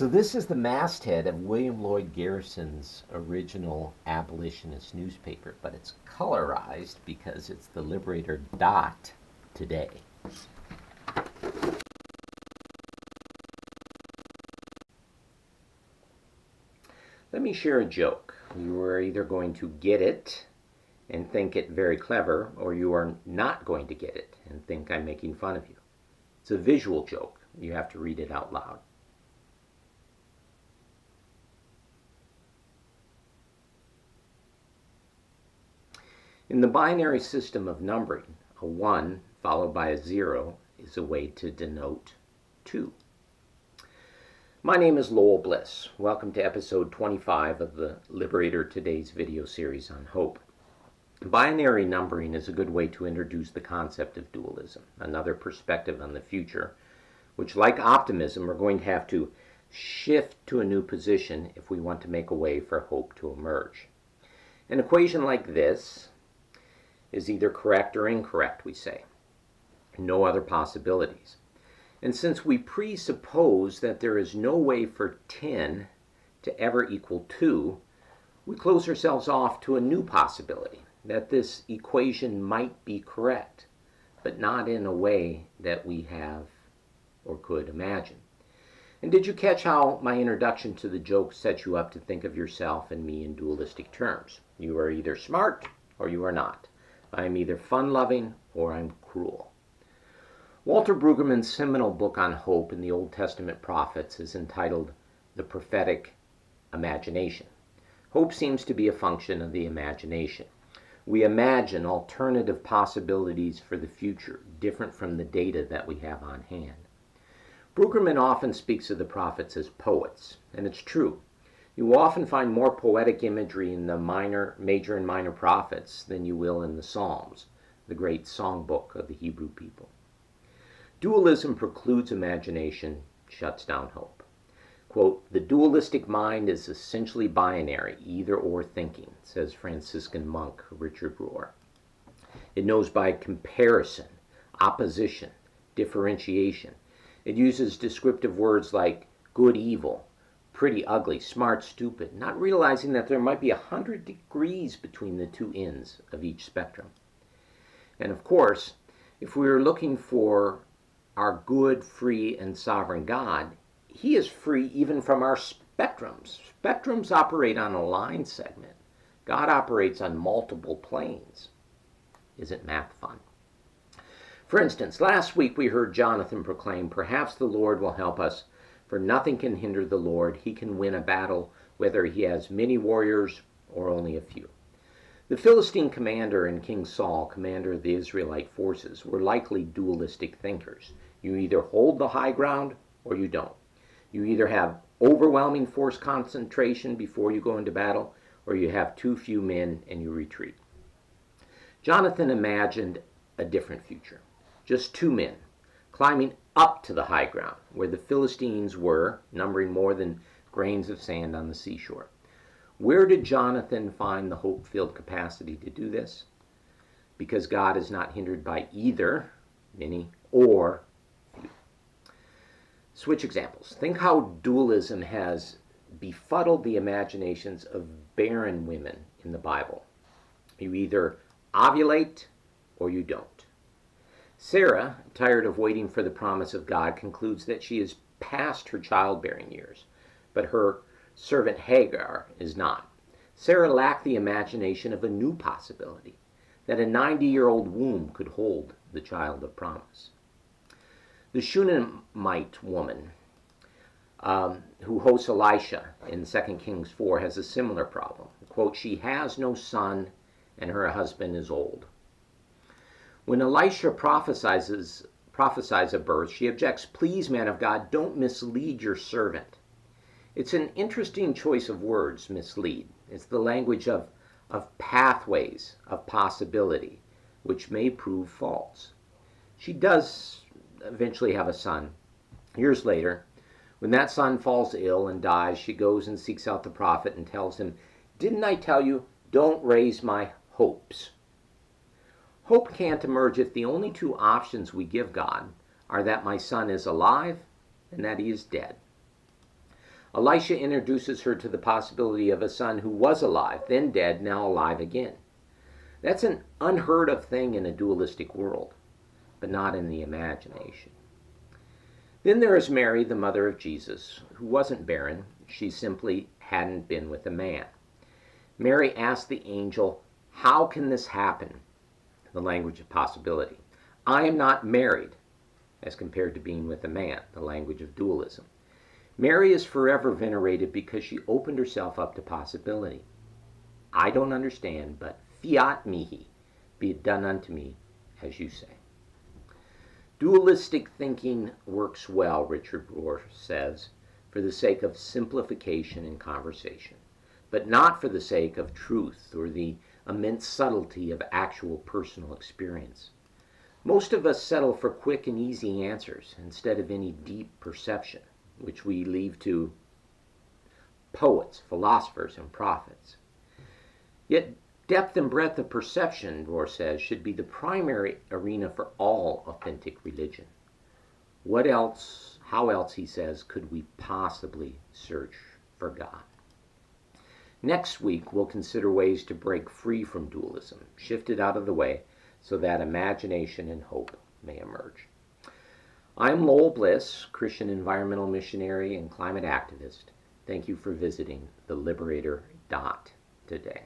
So this is the masthead of William Lloyd Garrison's original abolitionist newspaper, but it's colorized because it's the Liberator dot today. Let me share a joke. You are either going to get it and think it very clever, or you are not going to get it and think I'm making fun of you. It's a visual joke. You have to read it out loud. In the binary system of numbering, a 1 followed by a 0 is a way to denote 2. My name is Lowell Bliss. Welcome to episode 25 of the Liberator Today's video series on hope. Binary numbering is a good way to introduce the concept of dualism, another perspective on the future, which, like optimism, we're going to have to shift to a new position if we want to make a way for hope to emerge. An equation like this is either correct or incorrect, we say. No other possibilities. And since we presuppose that there is no way for 10 to ever equal 2, we close ourselves off to a new possibility, that this equation might be correct, but not in a way that we have or could imagine. And did you catch how my introduction to the joke set you up to think of yourself and me in dualistic terms? You are either smart or you are not. I am either fun-loving or I'm cruel. Walter Brueggemann's seminal book on hope in the Old Testament prophets is entitled The Prophetic Imagination. Hope seems to be a function of the imagination. We imagine alternative possibilities for the future, different from the data that we have on hand. Brueggemann often speaks of the prophets as poets, and it's true. You will often find more poetic imagery in the major and minor prophets than you will in the Psalms, the great songbook of the Hebrew people. Dualism precludes imagination, shuts down hope. Quote, "The dualistic mind is essentially binary, either or thinking," says Franciscan monk Richard Rohr. It knows by comparison, opposition, differentiation. It uses descriptive words like good, evil, pretty, ugly, smart, stupid, not realizing that there might be 100 degrees between the two ends of each spectrum. And of course, if we are looking for our good, free, and sovereign God, he is free even from our spectrums. Spectrums operate on a line segment. God operates on multiple planes. Isn't math fun? For instance, last week we heard Jonathan proclaim, "Perhaps the Lord will help us, for nothing can hinder the Lord. He can win a battle, whether he has many warriors or only a few." The Philistine commander and King Saul, commander of the Israelite forces, were likely dualistic thinkers. You either hold the high ground or you don't. You either have overwhelming force concentration before you go into battle, or you have too few men and you retreat. Jonathan imagined a different future. Just 2 men, climbing up to the high ground, where the Philistines were, numbering more than grains of sand on the seashore. Where did Jonathan find the hope-filled capacity to do this? Because God is not hindered by either many or few. Switch examples. Think how dualism has befuddled the imaginations of barren women in the Bible. You either ovulate or you don't. Sarah, tired of waiting for the promise of God, concludes that she is past her childbearing years, but her servant Hagar is not. Sarah lacked the imagination of a new possibility, that a 90-year-old womb could hold the child of promise. The Shunammite woman who hosts Elisha in 2 Kings 4 has a similar problem. Quote, "She has no son and her husband is old." When Elisha prophesies a birth, she objects, "Please, man of God, don't mislead your servant." It's an interesting choice of words, mislead. It's the language of pathways, of possibility, which may prove false. She does eventually have a son. Years later, when that son falls ill and dies, she goes and seeks out the prophet and tells him, "Didn't I tell you, don't raise my hopes?" Hope can't emerge if the only 2 options we give God are that my son is alive and that he is dead. Elisha introduces her to the possibility of a son who was alive, then dead, now alive again. That's an unheard of thing in a dualistic world, but not in the imagination. Then there is Mary, the mother of Jesus, who wasn't barren. She simply hadn't been with a man. Mary asked the angel, "How can this happen?" The language of possibility. "I am not married," as compared to being with a man, the language of dualism. Mary is forever venerated because she opened herself up to possibility. I don't understand, but fiat mihi, be it done unto me as you say. Dualistic thinking works well, Richard Rohr says, for the sake of simplification in conversation, but not for the sake of truth or the immense subtlety of actual personal experience. Most of us settle for quick and easy answers instead of any deep perception, which we leave to poets, philosophers, and prophets. Yet depth and breadth of perception, Rohr says, should be the primary arena for all authentic religion. What else, how else, he says, could we possibly search for God? Next week, we'll consider ways to break free from dualism, shift it out of the way so that imagination and hope may emerge. I'm Lowell Bliss, Christian environmental missionary and climate activist. Thank you for visiting the Liberator today.